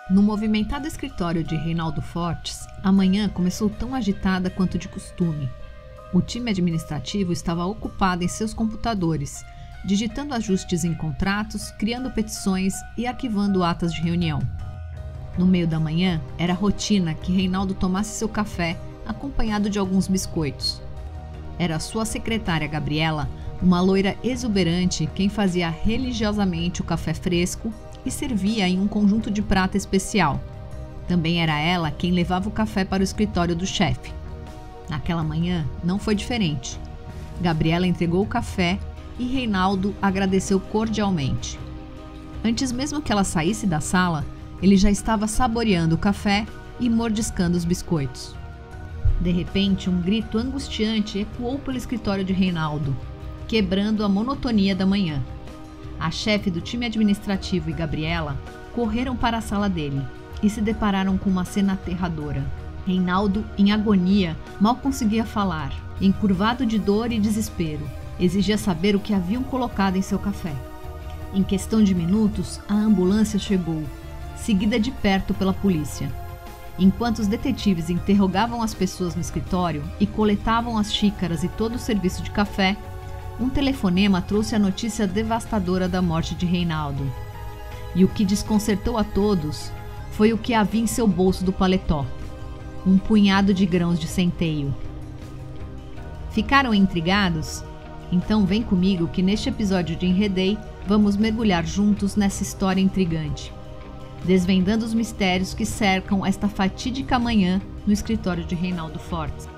No movimentado escritório de Reinaldo Fortes, a manhã começou tão agitada quanto de costume. O time administrativo estava ocupado em seus computadores, digitando ajustes em contratos, criando petições e arquivando atas de reunião. No meio da manhã, era rotina que Reinaldo tomasse seu café, acompanhado de alguns biscoitos. Era sua secretária Gabriela, uma loira exuberante, quem fazia religiosamente o café fresco e servia em um conjunto de prata especial. Também era ela quem levava o café para o escritório do chefe. Naquela manhã, não foi diferente. Gabriela entregou o café e Reinaldo agradeceu cordialmente. Antes mesmo que ela saísse da sala, ele já estava saboreando o café e mordiscando os biscoitos. De repente, um grito angustiante ecoou pelo escritório de Reinaldo, quebrando a monotonia da manhã. A chefe do time administrativo e Gabriela correram para a sala dele e se depararam com uma cena aterradora. Reinaldo, em agonia, mal conseguia falar, encurvado de dor e desespero. Exigia saber o que haviam colocado em seu café. Em questão de minutos, a ambulância chegou, seguida de perto pela polícia. Enquanto os detetives interrogavam as pessoas no escritório e coletavam as xícaras e todo o serviço de café, um telefonema trouxe a notícia devastadora da morte de Reinaldo. E o que desconcertou a todos foi o que havia em seu bolso do paletó: um punhado de grãos de centeio. Ficaram intrigados? Então vem comigo que neste episódio de Enredei vamos mergulhar juntos nessa história intrigante, desvendando os mistérios que cercam esta fatídica manhã no escritório de Reinaldo Fortes.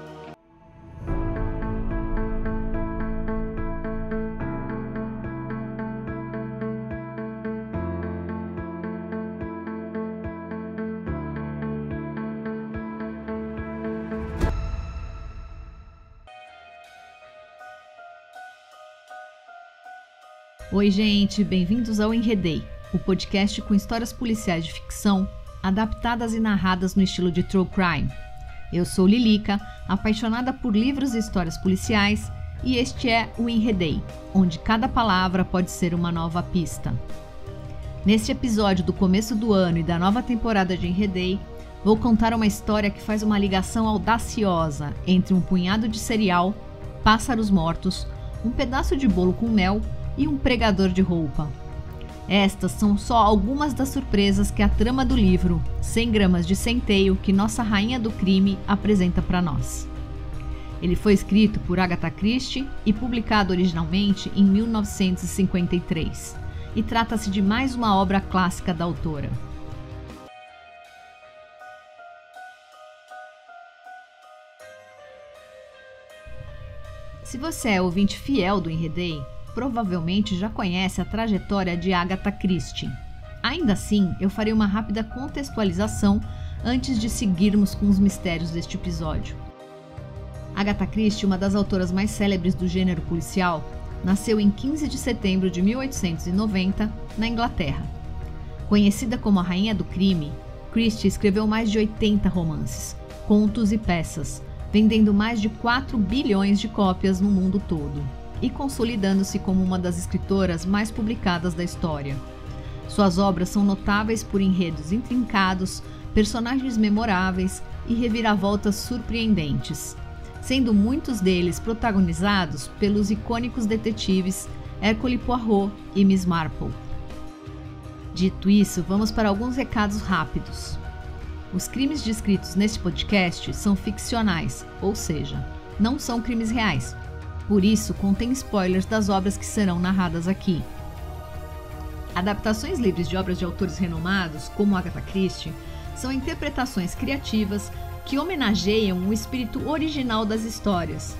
Oi gente, bem-vindos ao Enredei, o podcast com histórias policiais de ficção, adaptadas e narradas no estilo de True Crime. Eu sou Lilica, apaixonada por livros e histórias policiais, e este é o Enredei, onde cada palavra pode ser uma nova pista. Neste episódio do começo do ano e da nova temporada de Enredei, vou contar uma história que faz uma ligação audaciosa entre um punhado de cereal, pássaros mortos, um pedaço de bolo com mel e um pregador de roupa. Estas são só algumas das surpresas que a trama do livro 100 gramas de centeio que nossa rainha do crime apresenta para nós. Ele foi escrito por Agatha Christie e publicado originalmente em 1953, e trata-se de mais uma obra clássica da autora. Se você é ouvinte fiel do Enredei, provavelmente já conhece a trajetória de Agatha Christie. Ainda assim, eu farei uma rápida contextualização antes de seguirmos com os mistérios deste episódio. Agatha Christie, uma das autoras mais célebres do gênero policial, nasceu em 15 de setembro de 1890, na Inglaterra. Conhecida como a Rainha do Crime, Christie escreveu mais de 80 romances, contos e peças, vendendo mais de 4 bilhões de cópias no mundo todo e consolidando-se como uma das escritoras mais publicadas da história. Suas obras são notáveis por enredos intrincados, personagens memoráveis e reviravoltas surpreendentes, sendo muitos deles protagonizados pelos icônicos detetives Hercule Poirot e Miss Marple. Dito isso, vamos para alguns recados rápidos. Os crimes descritos neste podcast são ficcionais, ou seja, não são crimes reais. Por isso, contém spoilers das obras que serão narradas aqui. Adaptações livres de obras de autores renomados, como Agatha Christie, são interpretações criativas que homenageiam o espírito original das histórias.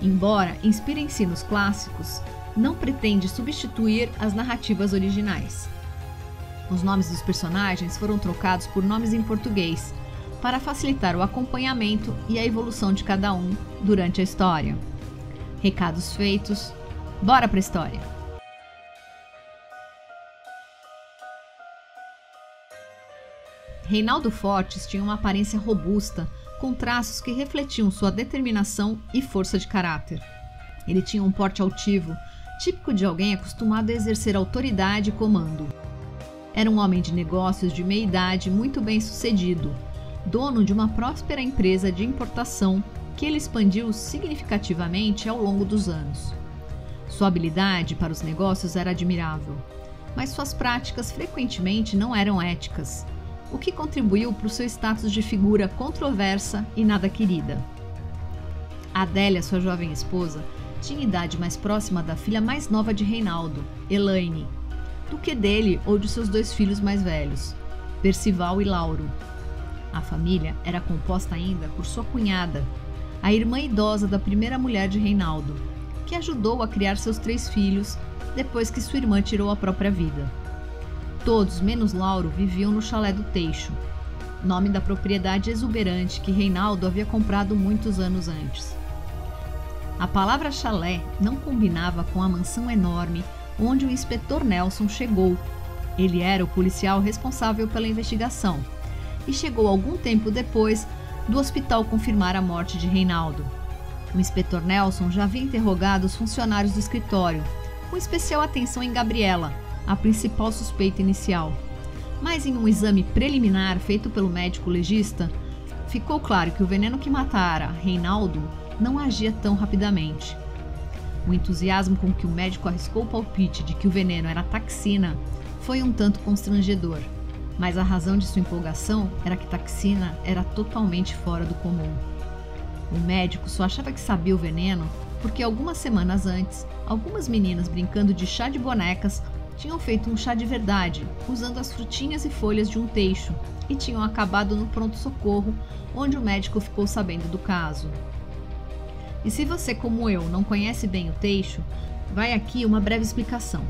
Embora inspirem-se nos clássicos, não pretende substituir as narrativas originais. Os nomes dos personagens foram trocados por nomes em português, para facilitar o acompanhamento e a evolução de cada um durante a história. Recados feitos, bora pra história! Reinaldo Fortes tinha uma aparência robusta, com traços que refletiam sua determinação e força de caráter. Ele tinha um porte altivo, típico de alguém acostumado a exercer autoridade e comando. Era um homem de negócios de meia idade muito bem sucedido, dono de uma próspera empresa de importação que ele expandiu significativamente ao longo dos anos. Sua habilidade para os negócios era admirável, mas suas práticas frequentemente não eram éticas, o que contribuiu para o seu status de figura controversa e nada querida. Adélia, sua jovem esposa, tinha idade mais próxima da filha mais nova de Reinaldo, Elaine, do que dele ou de seus 2 filhos mais velhos, Percival e Lauro. A família era composta ainda por sua cunhada, a irmã idosa da primeira mulher de Reinaldo, que ajudou a criar seus 3 filhos depois que sua irmã tirou a própria vida. Todos, menos Lauro, viviam no chalé do Teixo, nome da propriedade exuberante que Reinaldo havia comprado muitos anos antes. A palavra chalé não combinava com a mansão enorme onde o inspetor Nelson chegou. Ele era o policial responsável pela investigação e chegou algum tempo depois do hospital confirmar a morte de Reinaldo. O inspetor Nelson já havia interrogado os funcionários do escritório, com especial atenção em Gabriela, a principal suspeita inicial. Mas em um exame preliminar feito pelo médico legista, ficou claro que o veneno que matara Reinaldo não agia tão rapidamente. O entusiasmo com que o médico arriscou o palpite de que o veneno era taxina foi um tanto constrangedor, mas a razão de sua empolgação era que taxina era totalmente fora do comum. O médico só achava que sabia o veneno porque algumas semanas antes, algumas meninas brincando de chá de bonecas tinham feito um chá de verdade, usando as frutinhas e folhas de um teixo, e tinham acabado no pronto-socorro, onde o médico ficou sabendo do caso. E se você, como eu, não conhece bem o teixo, vai aqui uma breve explicação.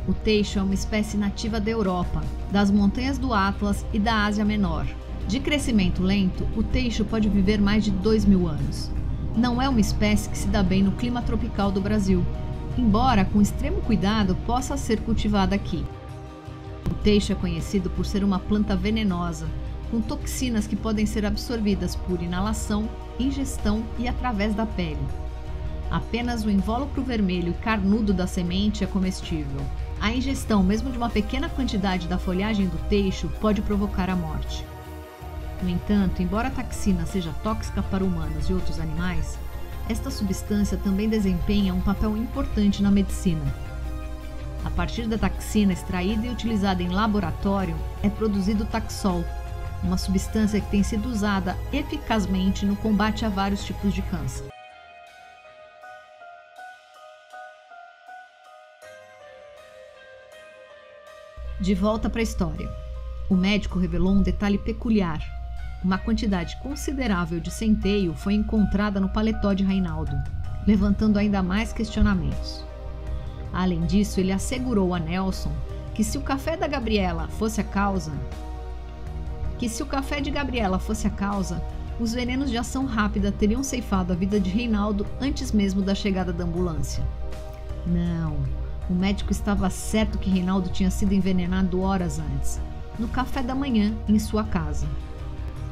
O teixo é uma espécie nativa da Europa, das montanhas do Atlas e da Ásia Menor. De crescimento lento, o teixo pode viver mais de 2.000 anos. Não é uma espécie que se dá bem no clima tropical do Brasil, embora com extremo cuidado possa ser cultivada aqui. O teixo é conhecido por ser uma planta venenosa, com toxinas que podem ser absorvidas por inalação, ingestão e através da pele. Apenas o invólucro vermelho e carnudo da semente é comestível. A ingestão, mesmo de uma pequena quantidade da folhagem do teixo, pode provocar a morte. No entanto, embora a taxina seja tóxica para humanos e outros animais, esta substância também desempenha um papel importante na medicina. A partir da taxina extraída e utilizada em laboratório, é produzido o Taxol, uma substância que tem sido usada eficazmente no combate a vários tipos de câncer. De volta para a história. O médico revelou um detalhe peculiar. Uma quantidade considerável de centeio foi encontrada no paletó de Reinaldo, levantando ainda mais questionamentos. Além disso, ele assegurou a Nelson que se o café de Gabriela fosse a causa, os venenos de ação rápida teriam ceifado a vida de Reinaldo antes mesmo da chegada da ambulância. Não, o médico estava certo que Reinaldo tinha sido envenenado horas antes, no café da manhã em sua casa.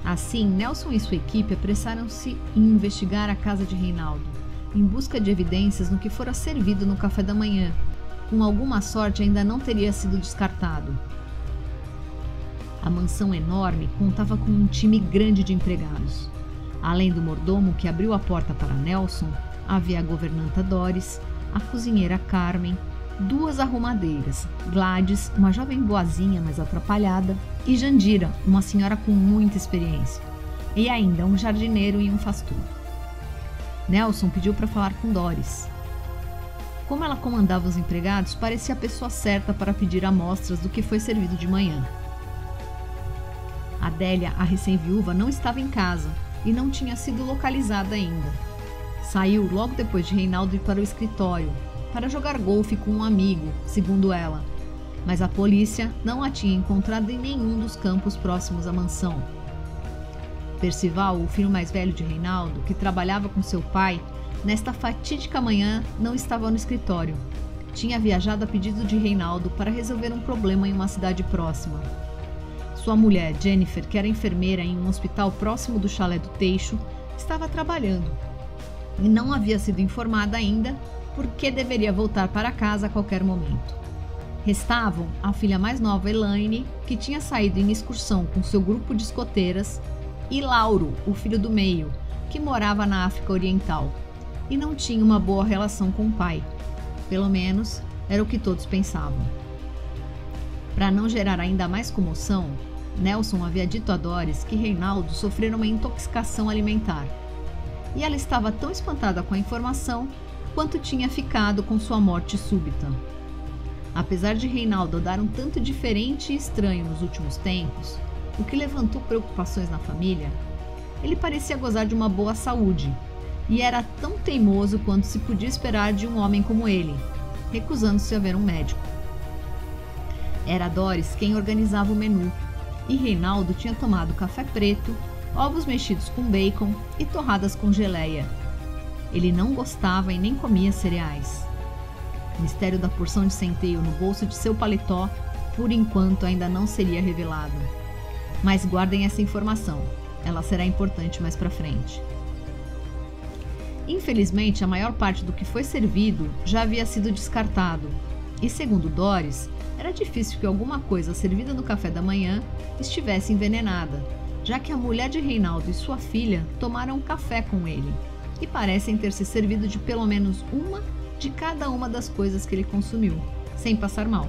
Assim, Nelson e sua equipe apressaram-se em investigar a casa de Reinaldo, em busca de evidências no que fora servido no café da manhã. Com alguma sorte, ainda não teria sido descartado. A mansão enorme contava com um time grande de empregados. Além do mordomo que abriu a porta para Nelson, havia a governanta Doris, a cozinheira Carmen, 2 arrumadeiras, Gladys, uma jovem boazinha mas atrapalhada, e Jandira, uma senhora com muita experiência, e ainda um jardineiro e um faz-tudo. Nelson pediu para falar com Doris. Como ela comandava os empregados, parecia a pessoa certa para pedir amostras do que foi servido de manhã. Adélia, a recém-viúva, não estava em casa e não tinha sido localizada ainda. Saiu logo depois de Reinaldo ir para o escritório, para jogar golfe com um amigo, segundo ela, mas a polícia não a tinha encontrado em nenhum dos campos próximos à mansão. Percival, o filho mais velho de Reinaldo, que trabalhava com seu pai, nesta fatídica manhã não estava no escritório. Tinha viajado a pedido de Reinaldo para resolver um problema em uma cidade próxima. Sua mulher, Jennifer, que era enfermeira em um hospital próximo do chalé do Teixo, estava trabalhando e não havia sido informada ainda porque deveria voltar para casa a qualquer momento. Restavam a filha mais nova, Elaine, que tinha saído em excursão com seu grupo de escoteiras, e Lauro, o filho do meio, que morava na África Oriental e não tinha uma boa relação com o pai. Pelo menos era o que todos pensavam. Para não gerar ainda mais comoção, Nelson havia dito a Doris que Reinaldo sofrera uma intoxicação alimentar. E ela estava tão espantada com a informação quanto tinha ficado com sua morte súbita. Apesar de Reinaldo andar um tanto diferente e estranho nos últimos tempos, o que levantou preocupações na família, ele parecia gozar de uma boa saúde e era tão teimoso quanto se podia esperar de um homem como ele, recusando-se a ver um médico. Era Doris quem organizava o menu, e Reinaldo tinha tomado café preto, ovos mexidos com bacon e torradas com geleia. Ele não gostava e nem comia cereais. O mistério da porção de centeio no bolso de seu paletó, por enquanto, ainda não seria revelado. Mas guardem essa informação, ela será importante mais para frente. Infelizmente, a maior parte do que foi servido já havia sido descartado, e segundo Doris, era difícil que alguma coisa servida no café da manhã estivesse envenenada, já que a mulher de Reinaldo e sua filha tomaram café com ele e parecem ter se servido de pelo menos uma de cada uma das coisas que ele consumiu, sem passar mal.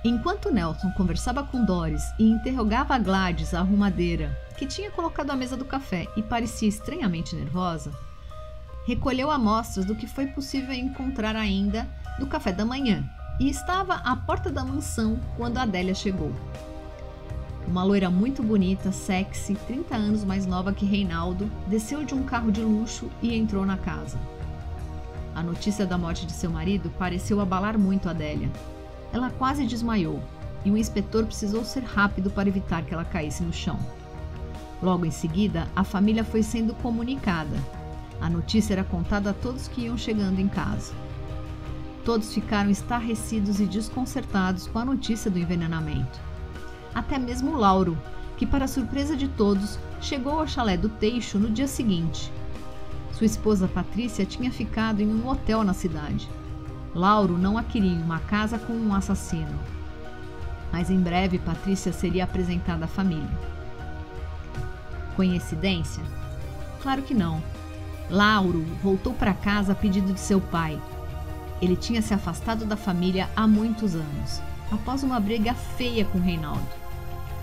Enquanto Nelson conversava com Doris e interrogava a Gladys, a arrumadeira, que tinha colocado a mesa do café e parecia estranhamente nervosa, recolheu amostras do que foi possível encontrar ainda do café da manhã e estava à porta da mansão quando Adélia chegou. Uma loira muito bonita, sexy, 30 anos mais nova que Reinaldo, desceu de um carro de luxo e entrou na casa. A notícia da morte de seu marido pareceu abalar muito Adélia. Ela quase desmaiou e o inspetor precisou ser rápido para evitar que ela caísse no chão. Logo em seguida, a família foi sendo comunicada. A notícia era contada a todos que iam chegando em casa. Todos ficaram estarrecidos e desconcertados com a notícia do envenenamento. Até mesmo Lauro, que, para surpresa de todos, chegou ao chalé do Teixo no dia seguinte. Sua esposa Patrícia tinha ficado em um hotel na cidade. Lauro não a queria em uma casa com um assassino. Mas em breve Patrícia seria apresentada à família. Coincidência? Claro que não. Lauro voltou para casa a pedido de seu pai. Ele tinha se afastado da família há muitos anos, após uma briga feia com Reinaldo.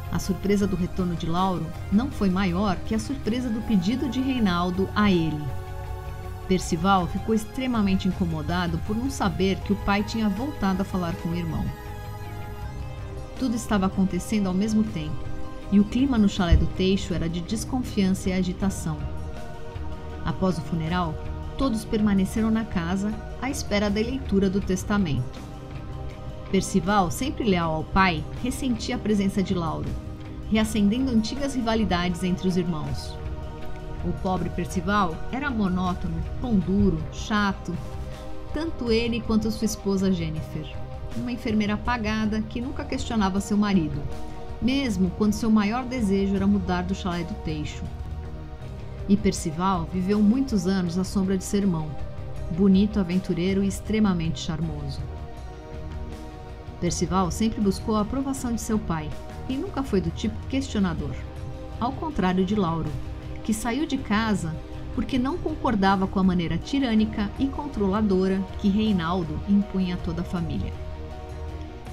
A surpresa do retorno de Lauro não foi maior que a surpresa do pedido de Reinaldo a ele. Percival ficou extremamente incomodado por não saber que o pai tinha voltado a falar com o irmão. Tudo estava acontecendo ao mesmo tempo, e o clima no chalé do Teixo era de desconfiança e agitação. Após o funeral, todos permaneceram na casa à espera da leitura do testamento. Percival, sempre leal ao pai, ressentia a presença de Lauro, reacendendo antigas rivalidades entre os irmãos. O pobre Percival era monótono, pão duro, chato, tanto ele quanto sua esposa Jennifer, uma enfermeira apagada que nunca questionava seu marido, mesmo quando seu maior desejo era mudar do chalé do Teixo. E Percival viveu muitos anos à sombra de seu irmão, bonito, aventureiro e extremamente charmoso. Percival sempre buscou a aprovação de seu pai e nunca foi do tipo questionador, ao contrário de Lauro, que saiu de casa porque não concordava com a maneira tirânica e controladora que Reinaldo impunha a toda a família.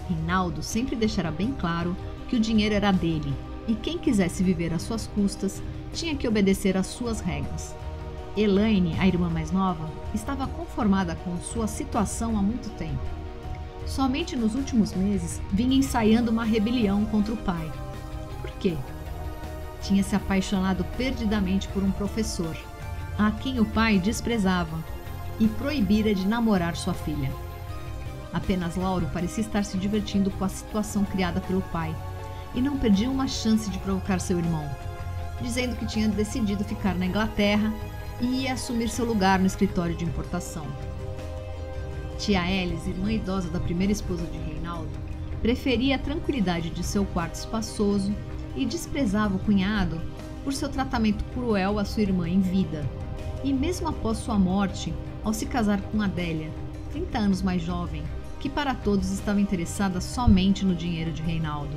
Reinaldo sempre deixara bem claro que o dinheiro era dele e quem quisesse viver às suas custas tinha que obedecer às suas regras. Elaine, a irmã mais nova, estava conformada com sua situação há muito tempo. Somente nos últimos meses vinha ensaiando uma rebelião contra o pai. Por quê? Tinha se apaixonado perdidamente por um professor, a quem o pai desprezava e proibira de namorar sua filha. Apenas Lauro parecia estar se divertindo com a situação criada pelo pai e não perdia uma chance de provocar seu irmão, dizendo que tinha decidido ficar na Inglaterra e ia assumir seu lugar no escritório de importação. Tia Elis, irmã idosa da primeira esposa de Reinaldo, preferia a tranquilidade de seu quarto espaçoso e desprezava o cunhado por seu tratamento cruel à sua irmã em vida. E mesmo após sua morte, ao se casar com Adélia, 30 anos mais jovem, que para todos estava interessada somente no dinheiro de Reinaldo.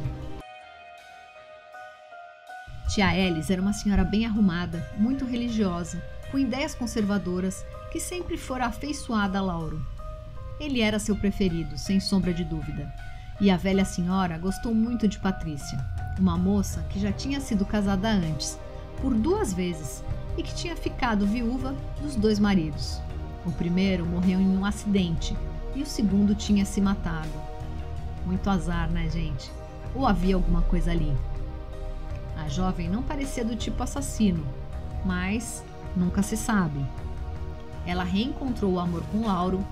Tia Elis era uma senhora bem arrumada, muito religiosa, com ideias conservadoras, que sempre fora afeiçoada a Lauro. Ele era seu preferido, sem sombra de dúvida, e a velha senhora gostou muito de Patrícia, uma moça que já tinha sido casada antes, por 2 vezes, e que tinha ficado viúva dos 2 maridos. O primeiro morreu em um acidente e o segundo tinha se matado. Muito azar, né, gente? Ou havia alguma coisa ali? A jovem não parecia do tipo assassino, mas nunca se sabe. Ela reencontrou o amor com Lauro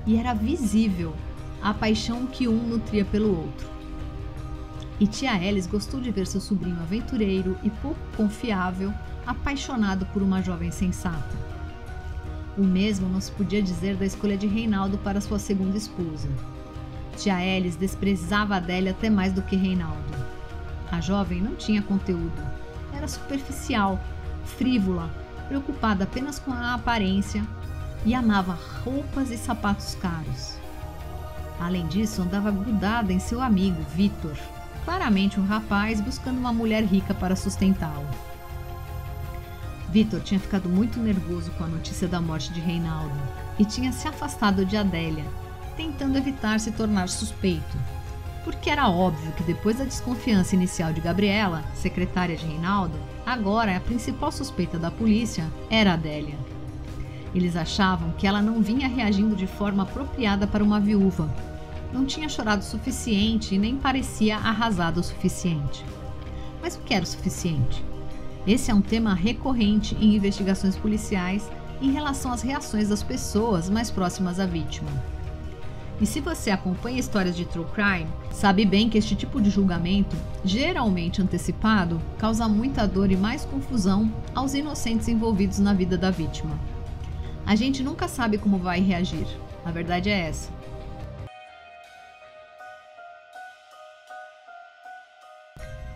e era visível a paixão que um nutria pelo outro. E tia Elis gostou de ver seu sobrinho aventureiro e pouco confiável, apaixonado por uma jovem sensata. O mesmo não se podia dizer da escolha de Reinaldo para sua segunda esposa. Tia Elis desprezava Adélia até mais do que Reinaldo. A jovem não tinha conteúdo, era superficial, frívola, preocupada apenas com a aparência e amava roupas e sapatos caros. Além disso, andava grudada em seu amigo, Vitor, claramente um rapaz buscando uma mulher rica para sustentá-lo. Vitor tinha ficado muito nervoso com a notícia da morte de Reinaldo e tinha se afastado de Adélia, tentando evitar se tornar suspeito, porque era óbvio que depois da desconfiança inicial de Gabriela, secretária de Reinaldo, agora a principal suspeita da polícia era Adélia. Eles achavam que ela não vinha reagindo de forma apropriada para uma viúva, não tinha chorado o suficiente e nem parecia arrasada o suficiente. Mas o que era o suficiente? Esse é um tema recorrente em investigações policiais em relação às reações das pessoas mais próximas à vítima. E se você acompanha histórias de true crime, sabe bem que este tipo de julgamento, geralmente antecipado, causa muita dor e mais confusão aos inocentes envolvidos na vida da vítima. A gente nunca sabe como vai reagir, a verdade é essa.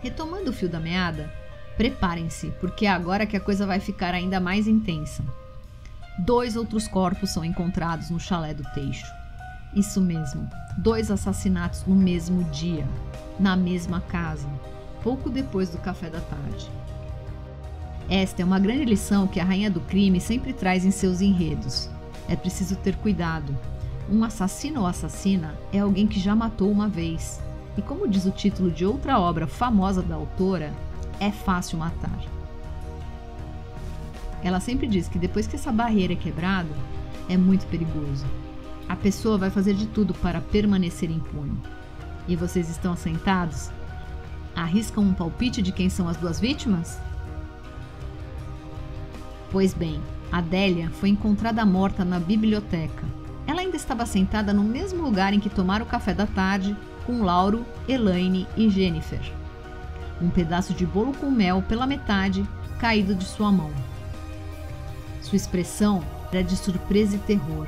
Retomando o fio da meada, preparem-se, porque é agora que a coisa vai ficar ainda mais intensa. 2 outros corpos são encontrados no chalé do Teixo. Isso mesmo, 2 assassinatos no mesmo dia, na mesma casa, pouco depois do café da tarde. Esta é uma grande lição que a rainha do crime sempre traz em seus enredos. É preciso ter cuidado. Um assassino ou assassina é alguém que já matou uma vez. E como diz o título de outra obra famosa da autora, é fácil matar. Ela sempre diz que depois que essa barreira é quebrada, é muito perigoso. A pessoa vai fazer de tudo para permanecer impune. E vocês estão sentados? Arriscam um palpite de quem são as 2 vítimas? Pois bem, Adélia foi encontrada morta na biblioteca. Ela ainda estava sentada no mesmo lugar em que tomaram o café da tarde com Lauro, Elaine e Jennifer. Um pedaço de bolo com mel pela metade caído de sua mão. Sua expressão era de surpresa e terror.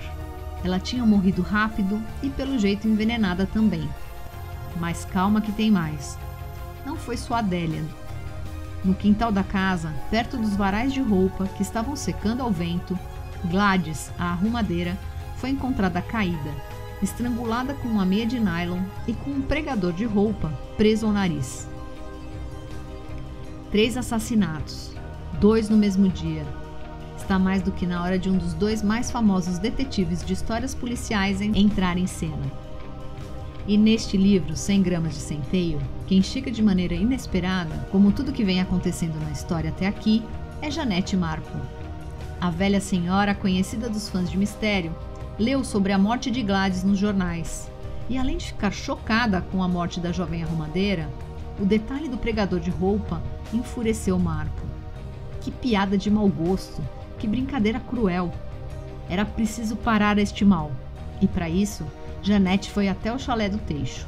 Ela tinha morrido rápido e pelo jeito envenenada também. Mas calma que tem mais. Não foi só Adélia. No quintal da casa, perto dos varais de roupa que estavam secando ao vento, Gladys, a arrumadeira, foi encontrada caída, estrangulada com uma meia de nylon e com um pregador de roupa preso ao nariz. 3 assassinatos, 2 no mesmo dia. Está mais do que na hora de um dos 2 mais famosos detetives de histórias policiais entrar em cena. E neste livro, 100 gramas de centeio, quem chega de maneira inesperada, como tudo que vem acontecendo na história até aqui, é Janete Marco. A velha senhora, conhecida dos fãs de mistério, leu sobre a morte de Gladys nos jornais. E além de ficar chocada com a morte da jovem arrumadeira, o detalhe do pregador de roupa enfureceu Marco. Que piada de mau gosto, que brincadeira cruel. Era preciso parar este mal. E para isso, Janete foi até o chalé do Teixo.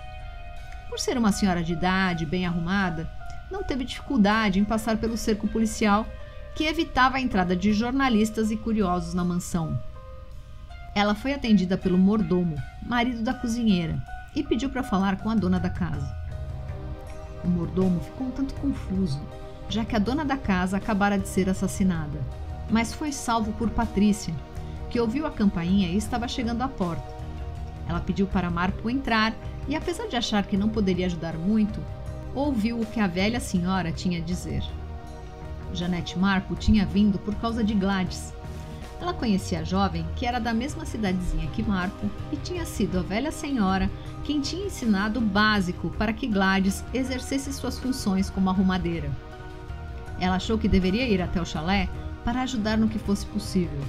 Por ser uma senhora de idade, bem arrumada, não teve dificuldade em passar pelo cerco policial que evitava a entrada de jornalistas e curiosos na mansão. Ela foi atendida pelo mordomo, marido da cozinheira, e pediu para falar com a dona da casa. O mordomo ficou um tanto confuso, já que a dona da casa acabara de ser assassinada, mas foi salvo por Patrícia, que ouviu a campainha e estava chegando à porta. Ela pediu para Marco entrar e, apesar de achar que não poderia ajudar muito, ouviu o que a velha senhora tinha a dizer. Janete Marco tinha vindo por causa de Gladys. Ela conhecia a jovem, que era da mesma cidadezinha que Marco, e tinha sido a velha senhora quem tinha ensinado o básico para que Gladys exercesse suas funções como arrumadeira. Ela achou que deveria ir até o chalé para ajudar no que fosse possível.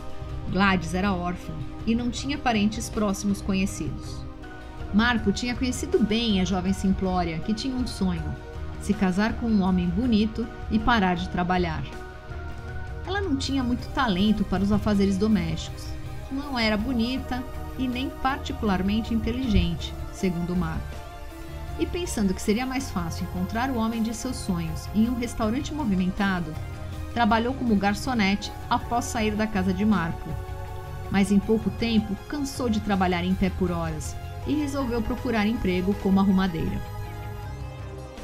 Gladys era órfã e não tinha parentes próximos conhecidos. Marco tinha conhecido bem a jovem simplória, que tinha um sonho: se casar com um homem bonito e parar de trabalhar. Ela não tinha muito talento para os afazeres domésticos, não era bonita e nem particularmente inteligente, segundo Marco. E pensando que seria mais fácil encontrar o homem de seus sonhos em um restaurante movimentado, trabalhou como garçonete após sair da casa de Marco. Mas em pouco tempo cansou de trabalhar em pé por horas e resolveu procurar emprego como arrumadeira.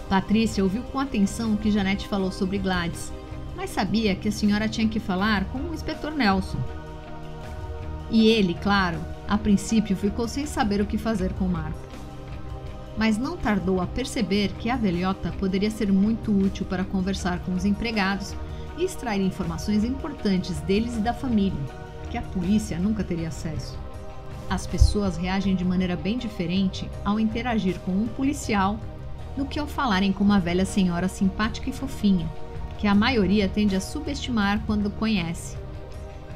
Patrícia ouviu com atenção o que Janete falou sobre Gladys, mas sabia que a senhora tinha que falar com o inspetor Nelson. E ele, claro, a princípio ficou sem saber o que fazer com Marco. Mas não tardou a perceber que a velhota poderia ser muito útil para conversar com os empregados e extrair informações importantes deles e da família, que a polícia nunca teria acesso. As pessoas reagem de maneira bem diferente ao interagir com um policial do que ao falarem com uma velha senhora simpática e fofinha, que a maioria tende a subestimar quando conhece,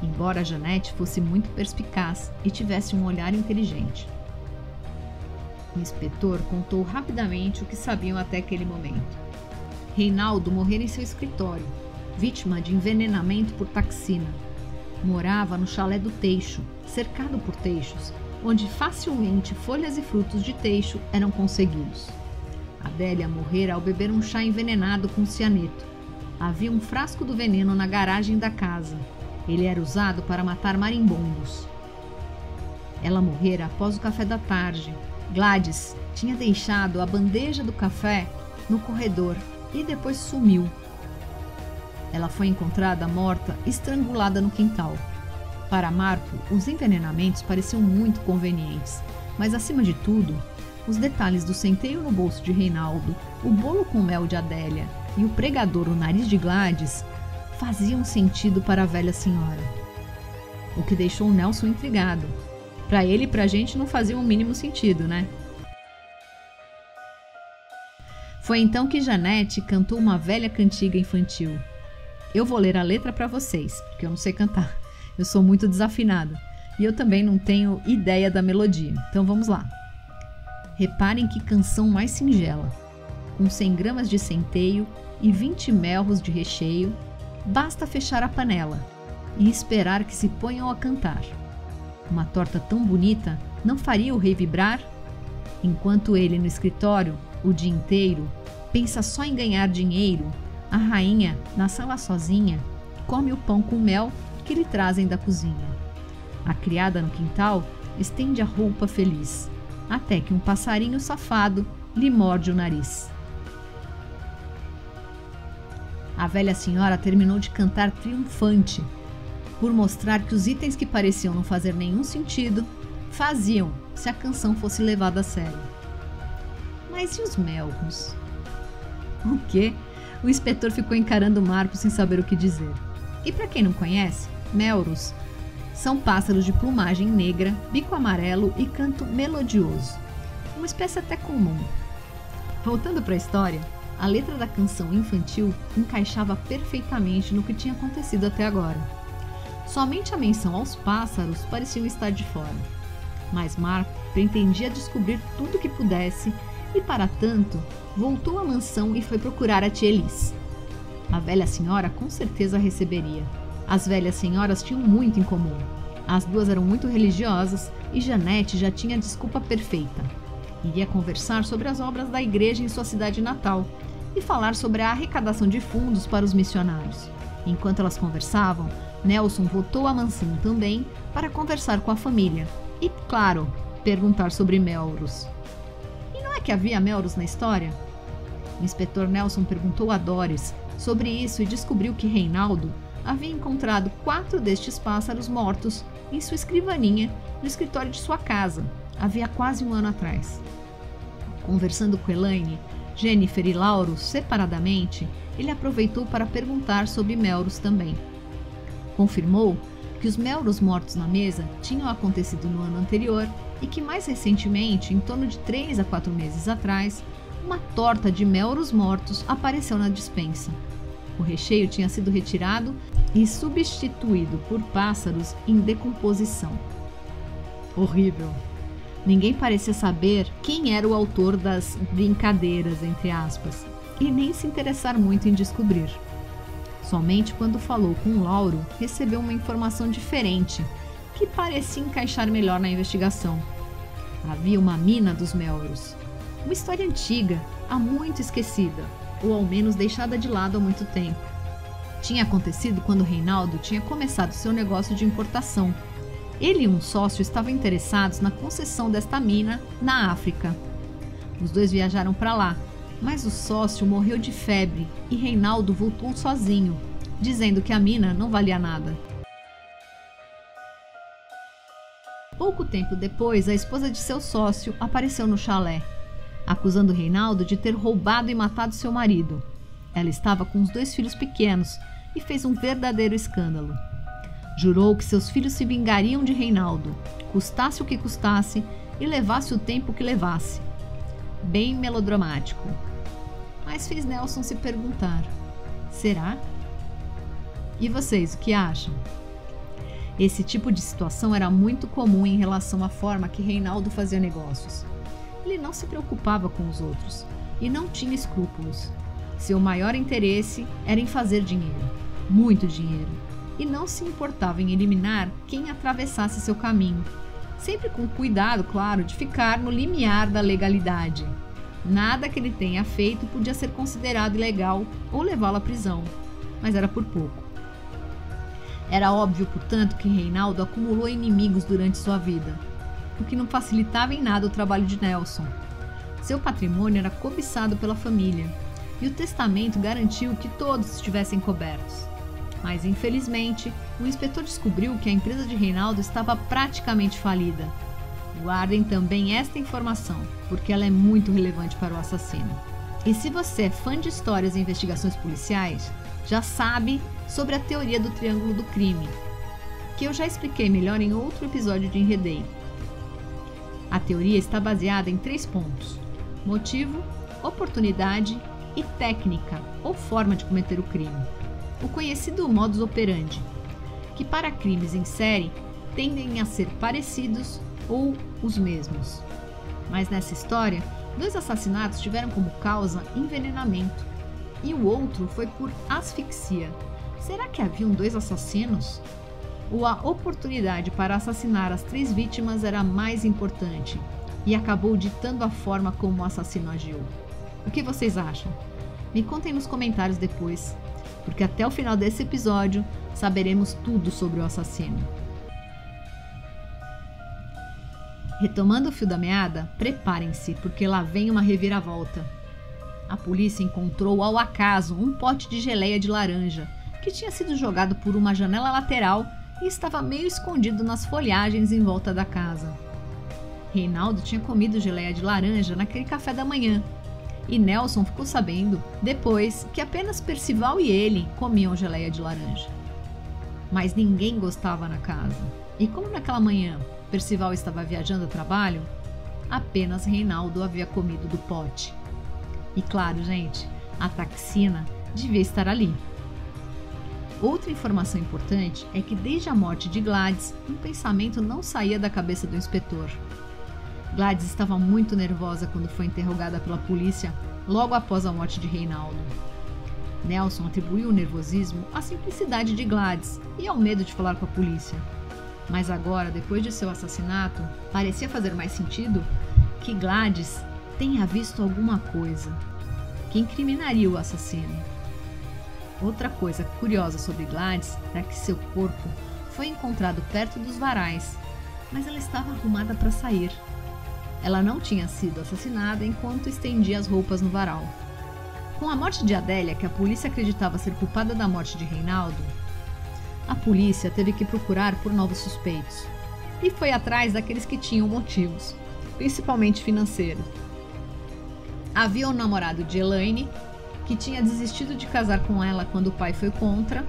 embora Janete fosse muito perspicaz e tivesse um olhar inteligente. O inspetor contou rapidamente o que sabiam até aquele momento. Reinaldo morrera em seu escritório, vítima de envenenamento por taxina. Morava no chalé do Teixo, cercado por teixos, onde facilmente folhas e frutos de teixo eram conseguidos. Adélia morrera ao beber um chá envenenado com cianeto. Havia um frasco do veneno na garagem da casa. Ele era usado para matar marimbondos. Ela morrera após o café da tarde. Gladys tinha deixado a bandeja do café no corredor e depois sumiu. Ela foi encontrada morta, estrangulada no quintal. Para Marco, os envenenamentos pareciam muito convenientes, mas acima de tudo, os detalhes do centeio no bolso de Reinaldo, o bolo com mel de Adélia e o pregador no nariz de Gladys faziam sentido para a velha senhora. O que deixou Nelson intrigado. Para ele e para a gente não fazia o mínimo sentido, né? Foi então que Janete cantou uma velha cantiga infantil. Eu vou ler a letra para vocês, porque eu não sei cantar. Eu sou muito desafinada e eu também não tenho ideia da melodia. Então vamos lá. Reparem que canção mais singela. Com 100 gramas de centeio e 20 melros de recheio, basta fechar a panela e esperar que se ponham a cantar. Uma torta tão bonita não faria o rei vibrar? Enquanto ele no escritório, o dia inteiro, pensa só em ganhar dinheiro, a rainha, na sala sozinha, come o pão com mel que lhe trazem da cozinha. A criada no quintal estende a roupa feliz, até que um passarinho safado lhe morde o nariz. A velha senhora terminou de cantar triunfante, por mostrar que os itens que pareciam não fazer nenhum sentido, faziam se a canção fosse levada a sério. Mas e os melros? O quê? O inspetor ficou encarando Marco sem saber o que dizer. E para quem não conhece, melros são pássaros de plumagem negra, bico amarelo e canto melodioso. Uma espécie até comum. Voltando para a história, a letra da canção infantil encaixava perfeitamente no que tinha acontecido até agora. Somente a menção aos pássaros pareciam estar de fora. Mas Marco pretendia descobrir tudo o que pudesse e, para tanto, voltou à mansão e foi procurar a tia Elis. A velha senhora com certeza receberia. As velhas senhoras tinham muito em comum. As duas eram muito religiosas e Janete já tinha a desculpa perfeita. Iria conversar sobre as obras da igreja em sua cidade natal e falar sobre a arrecadação de fundos para os missionários. Enquanto elas conversavam, Nelson voltou à mansão também para conversar com a família e, claro, perguntar sobre melros. E não é que havia melros na história? O inspetor Nelson perguntou a Doris sobre isso e descobriu que Reinaldo havia encontrado 4 destes pássaros mortos em sua escrivaninha no escritório de sua casa, havia quase um ano atrás. Conversando com Elaine, Jennifer e Lauro separadamente, ele aproveitou para perguntar sobre Melrose também. Confirmou que os Melrose mortos na mesa tinham acontecido no ano anterior e que mais recentemente, em torno de 3 a 4 meses atrás, uma torta de Melrose mortos apareceu na despensa. O recheio tinha sido retirado e substituído por pássaros em decomposição. Horrível! Ninguém parecia saber quem era o autor das brincadeiras, entre aspas, e nem se interessar muito em descobrir. Somente quando falou com Lauro, recebeu uma informação diferente, que parecia encaixar melhor na investigação. Havia uma mina dos Melrose. Uma história antiga, há muito esquecida, ou ao menos deixada de lado há muito tempo. Tinha acontecido quando Reinaldo tinha começado seu negócio de importação. Ele e um sócio estavam interessados na concessão desta mina na África. Os dois viajaram para lá, mas o sócio morreu de febre e Reinaldo voltou sozinho, dizendo que a mina não valia nada. Pouco tempo depois, a esposa de seu sócio apareceu no chalé, acusando Reinaldo de ter roubado e matado seu marido. Ela estava com os 2 filhos pequenos e fez um verdadeiro escândalo. Jurou que seus filhos se vingariam de Reinaldo, custasse o que custasse e levasse o tempo que levasse. Bem melodramático. Mas fez Nelson se perguntar: será? E vocês, o que acham? Esse tipo de situação era muito comum em relação à forma que Reinaldo fazia negócios. Ele não se preocupava com os outros e não tinha escrúpulos. Seu maior interesse era em fazer dinheiro, muito dinheiro, e não se importava em eliminar quem atravessasse seu caminho, sempre com cuidado, claro, de ficar no limiar da legalidade. Nada que ele tenha feito podia ser considerado ilegal ou levá-lo à prisão, mas era por pouco. Era óbvio, portanto, que Reinaldo acumulou inimigos durante sua vida, o que não facilitava em nada o trabalho de Nelson. Seu patrimônio era cobiçado pela família, e o testamento garantiu que todos estivessem cobertos. Mas, infelizmente, o inspetor descobriu que a empresa de Reinaldo estava praticamente falida. Guardem também esta informação, porque ela é muito relevante para o assassino. E se você é fã de histórias e investigações policiais, já sabe sobre a teoria do triângulo do crime, que eu já expliquei melhor em outro episódio de Enredei. A teoria está baseada em 3 pontos: motivo, oportunidade e técnica ou forma de cometer o crime. O conhecido modus operandi, que para crimes em série tendem a ser parecidos ou os mesmos. Mas nessa história, 2 assassinatos tiveram como causa envenenamento e o outro foi por asfixia. Será que haviam 2 assassinos? Ou a oportunidade para assassinar as 3 vítimas era mais importante e acabou ditando a forma como o assassino agiu? O que vocês acham? Me contem nos comentários depois, porque até o final desse episódio saberemos tudo sobre o assassino. Retomando o fio da meada, preparem-se, porque lá vem uma reviravolta. A polícia encontrou ao acaso um pote de geleia de laranja, que tinha sido jogado por uma janela lateral e estava meio escondido nas folhagens em volta da casa. Reinaldo tinha comido geleia de laranja naquele café da manhã, e Nelson ficou sabendo, depois, que apenas Percival e ele comiam geleia de laranja. Mas ninguém gostava na casa, e como naquela manhã Percival estava viajando a trabalho, apenas Reinaldo havia comido do pote. E claro, gente, a toxina devia estar ali. Outra informação importante é que desde a morte de Gladys, um pensamento não saía da cabeça do inspetor. Gladys estava muito nervosa quando foi interrogada pela polícia logo após a morte de Reinaldo. Nelson atribuiu o nervosismo à simplicidade de Gladys e ao medo de falar com a polícia. Mas agora, depois de seu assassinato, parecia fazer mais sentido que Gladys tenha visto alguma coisa que incriminaria o assassino. Outra coisa curiosa sobre Gladys é que seu corpo foi encontrado perto dos varais, mas ela estava arrumada para sair. Ela não tinha sido assassinada enquanto estendia as roupas no varal. Com a morte de Adélia, que a polícia acreditava ser culpada da morte de Reinaldo, a polícia teve que procurar por novos suspeitos e foi atrás daqueles que tinham motivos, principalmente financeiros. Havia o namorado de Elaine, que tinha desistido de casar com ela quando o pai foi contra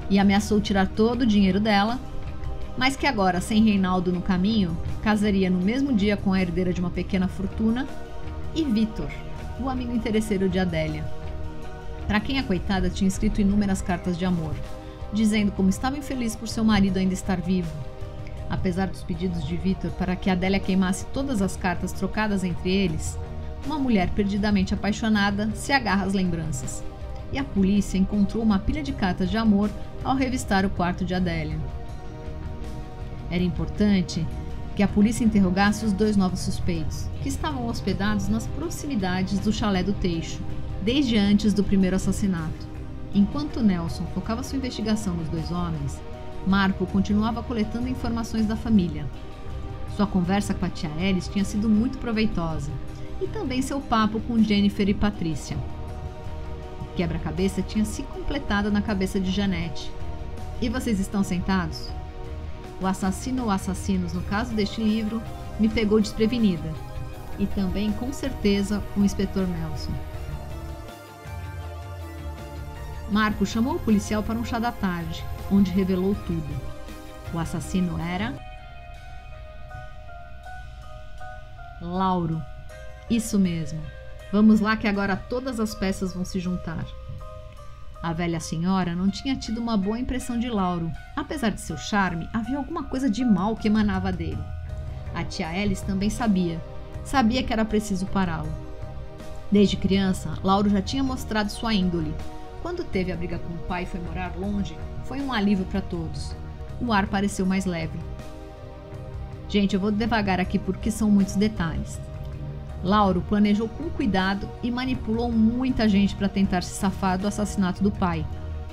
e ameaçou tirar todo o dinheiro dela, mas que agora, sem Reinaldo no caminho, casaria no mesmo dia com a herdeira de uma pequena fortuna, e Vitor, o amigo interesseiro de Adélia, para quem a coitada tinha escrito inúmeras cartas de amor, dizendo como estava infeliz por seu marido ainda estar vivo. Apesar dos pedidos de Vitor para que Adélia queimasse todas as cartas trocadas entre eles, uma mulher perdidamente apaixonada se agarra às lembranças, e a polícia encontrou uma pilha de cartas de amor ao revistar o quarto de Adélia. Era importante que a polícia interrogasse os 2 novos suspeitos, que estavam hospedados nas proximidades do chalé do Teixo, desde antes do primeiro assassinato. Enquanto Nelson focava sua investigação nos 2 homens, Marco continuava coletando informações da família. Sua conversa com a tia Elis tinha sido muito proveitosa, e também seu papo com Jennifer e Patrícia. O quebra-cabeça tinha se completado na cabeça de Janete. E vocês estão sentados? O assassino ou assassinos, no caso deste livro, me pegou desprevenida. E também, com certeza, o inspetor Nelson. Marco chamou o policial para um chá da tarde, onde revelou tudo. O assassino era Lauro. Isso mesmo. Vamos lá que agora todas as peças vão se juntar. A velha senhora não tinha tido uma boa impressão de Lauro. Apesar de seu charme, havia alguma coisa de mal que emanava dele. A tia Elis também sabia. Sabia que era preciso pará-lo. Desde criança, Lauro já tinha mostrado sua índole. Quando teve a briga com o pai e foi morar longe, foi um alívio para todos. O ar pareceu mais leve. Gente, eu vou devagar aqui porque são muitos detalhes. Lauro planejou com cuidado e manipulou muita gente para tentar se safar do assassinato do pai.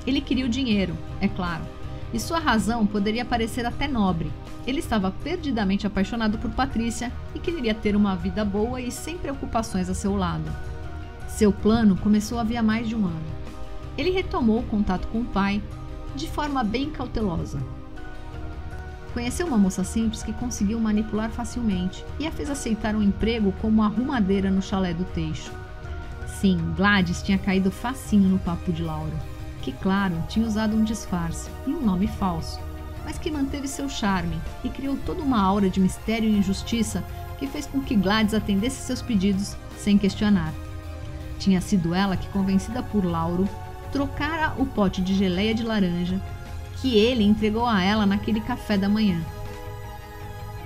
Ele queria o dinheiro, é claro, e sua razão poderia parecer até nobre. Ele estava perdidamente apaixonado por Patrícia e queria ter uma vida boa e sem preocupações a seu lado. Seu plano começou havia mais de um ano. Ele retomou o contato com o pai de forma bem cautelosa. Conheceu uma moça simples que conseguiu manipular facilmente e a fez aceitar um emprego como arrumadeira no chalé do Teixo. Sim, Gladys tinha caído facinho no papo de Lauro, que, claro, tinha usado um disfarce e um nome falso, mas que manteve seu charme e criou toda uma aura de mistério e injustiça que fez com que Gladys atendesse seus pedidos sem questionar. Tinha sido ela que, convencida por Lauro, trocara o pote de geleia de laranja que ele entregou a ela naquele café da manhã.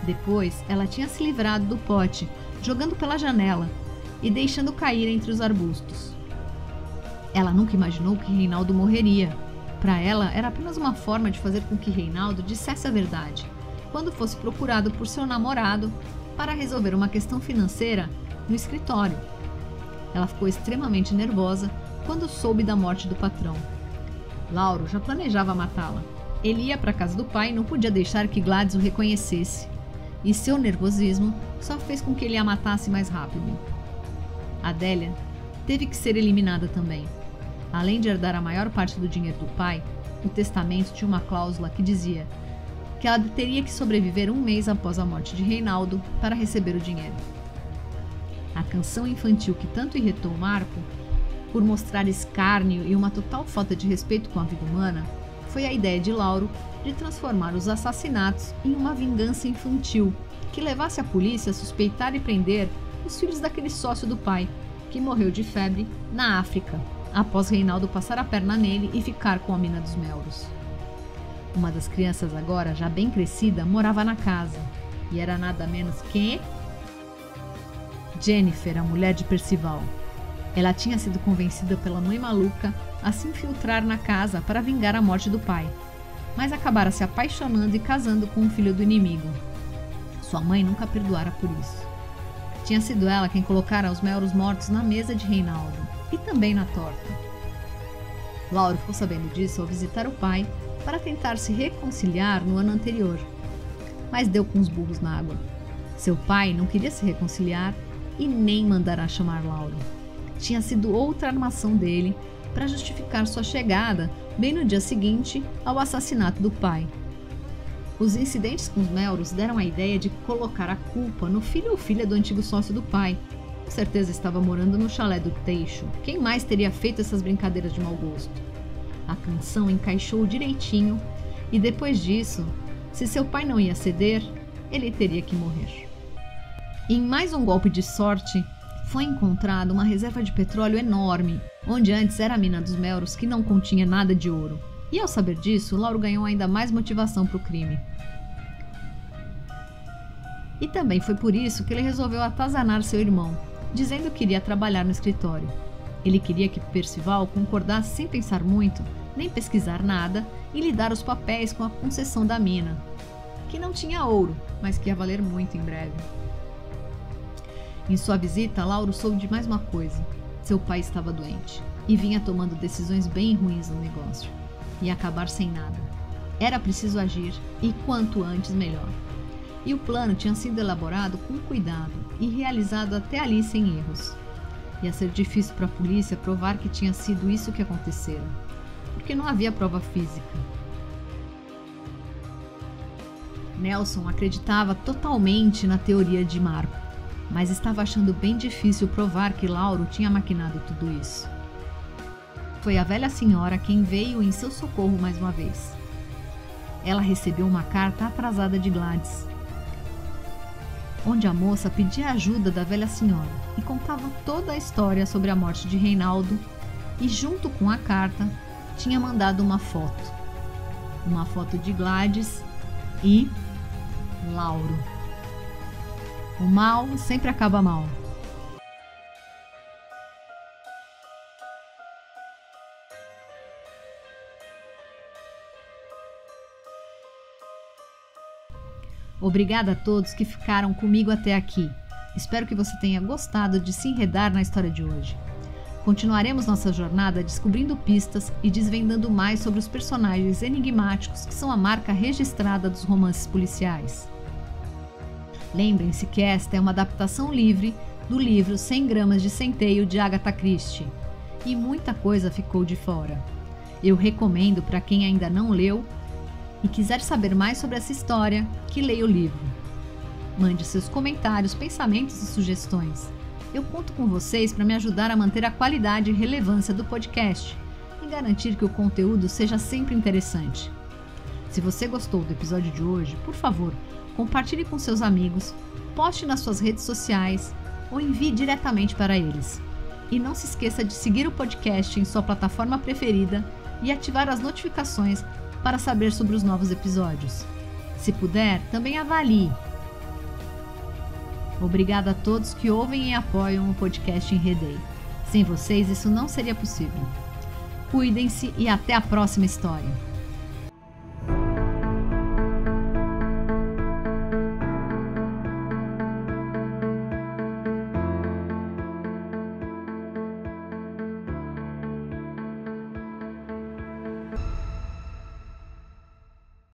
Depois, ela tinha se livrado do pote, jogando pela janela e deixando cair entre os arbustos. Ela nunca imaginou que Reinaldo morreria. Para ela, era apenas uma forma de fazer com que Reinaldo dissesse a verdade, quando fosse procurado por seu namorado para resolver uma questão financeira no escritório. Ela ficou extremamente nervosa quando soube da morte do patrão. Lauro já planejava matá-la. Ele ia para a casa do pai e não podia deixar que Gladys o reconhecesse. E seu nervosismo só fez com que ele a matasse mais rápido. Adélia teve que ser eliminada também. Além de herdar a maior parte do dinheiro do pai, o testamento tinha uma cláusula que dizia que ela teria que sobreviver 1 mês após a morte de Reinaldo para receber o dinheiro. A canção infantil que tanto irritou Marco, por mostrar escárnio e uma total falta de respeito com a vida humana, foi a ideia de Lauro de transformar os assassinatos em uma vingança infantil que levasse a polícia a suspeitar e prender os filhos daquele sócio do pai, que morreu de febre na África, após Reinaldo passar a perna nele e ficar com a mina dos Melros. Uma das crianças, agora já bem crescida, morava na casa, e era nada menos que Jennifer, a mulher de Percival. Ela tinha sido convencida pela mãe maluca a se infiltrar na casa para vingar a morte do pai, mas acabara se apaixonando e casando com o filho do inimigo. Sua mãe nunca perdoara por isso. Tinha sido ela quem colocara os Melros mortos na mesa de Reinaldo e também na torta. Lauro ficou sabendo disso ao visitar o pai para tentar se reconciliar no ano anterior, mas deu com os burros na água. Seu pai não queria se reconciliar e nem mandará chamar Lauro. Tinha sido outra armação dele para justificar sua chegada bem no dia seguinte ao assassinato do pai. Os incidentes com os Melrose deram a ideia de colocar a culpa no filho ou filha do antigo sócio do pai. Com certeza estava morando no chalé do Teixo. Quem mais teria feito essas brincadeiras de mau gosto? A canção encaixou direitinho e depois disso, se seu pai não ia ceder, ele teria que morrer. Em mais um golpe de sorte, foi encontrada uma reserva de petróleo enorme, onde antes era a mina dos Melrose, que não continha nada de ouro. E ao saber disso, Lauro ganhou ainda mais motivação para o crime. E também foi por isso que ele resolveu atazanar seu irmão, dizendo que iria trabalhar no escritório. Ele queria que Percival concordasse sem pensar muito, nem pesquisar nada, e lhe dar os papéis com a concessão da mina, que não tinha ouro, mas que ia valer muito em breve. Em sua visita, Lauro soube de mais uma coisa. Seu pai estava doente e vinha tomando decisões bem ruins no negócio. Ia acabar sem nada. Era preciso agir, e quanto antes melhor. E o plano tinha sido elaborado com cuidado e realizado até ali sem erros. Ia ser difícil para a polícia provar que tinha sido isso que acontecera, porque não havia prova física. Nelson acreditava totalmente na teoria de Marco, mas estava achando bem difícil provar que Lauro tinha maquinado tudo isso. Foi a velha senhora quem veio em seu socorro mais uma vez. Ela recebeu uma carta atrasada de Gladys, onde a moça pedia ajuda da velha senhora e contava toda a história sobre a morte de Reinaldo, e junto com a carta tinha mandado uma foto de Gladys e Lauro. O mal sempre acaba mal. Obrigada a todos que ficaram comigo até aqui. Espero que você tenha gostado de se enredar na história de hoje. Continuaremos nossa jornada descobrindo pistas e desvendando mais sobre os personagens enigmáticos que são a marca registrada dos romances policiais. Lembrem-se que esta é uma adaptação livre do livro 100 gramas de centeio de Agatha Christie, e muita coisa ficou de fora. Eu recomendo para quem ainda não leu e quiser saber mais sobre essa história, que leia o livro. Mande seus comentários, pensamentos e sugestões. Eu conto com vocês para me ajudar a manter a qualidade e relevância do podcast e garantir que o conteúdo seja sempre interessante. Se você gostou do episódio de hoje, por favor, compartilhe com seus amigos, poste nas suas redes sociais ou envie diretamente para eles. E não se esqueça de seguir o podcast em sua plataforma preferida e ativar as notificações para saber sobre os novos episódios. Se puder, também avalie. Obrigada a todos que ouvem e apoiam o podcast Enredei. Sem vocês, isso não seria possível. Cuidem-se e até a próxima história.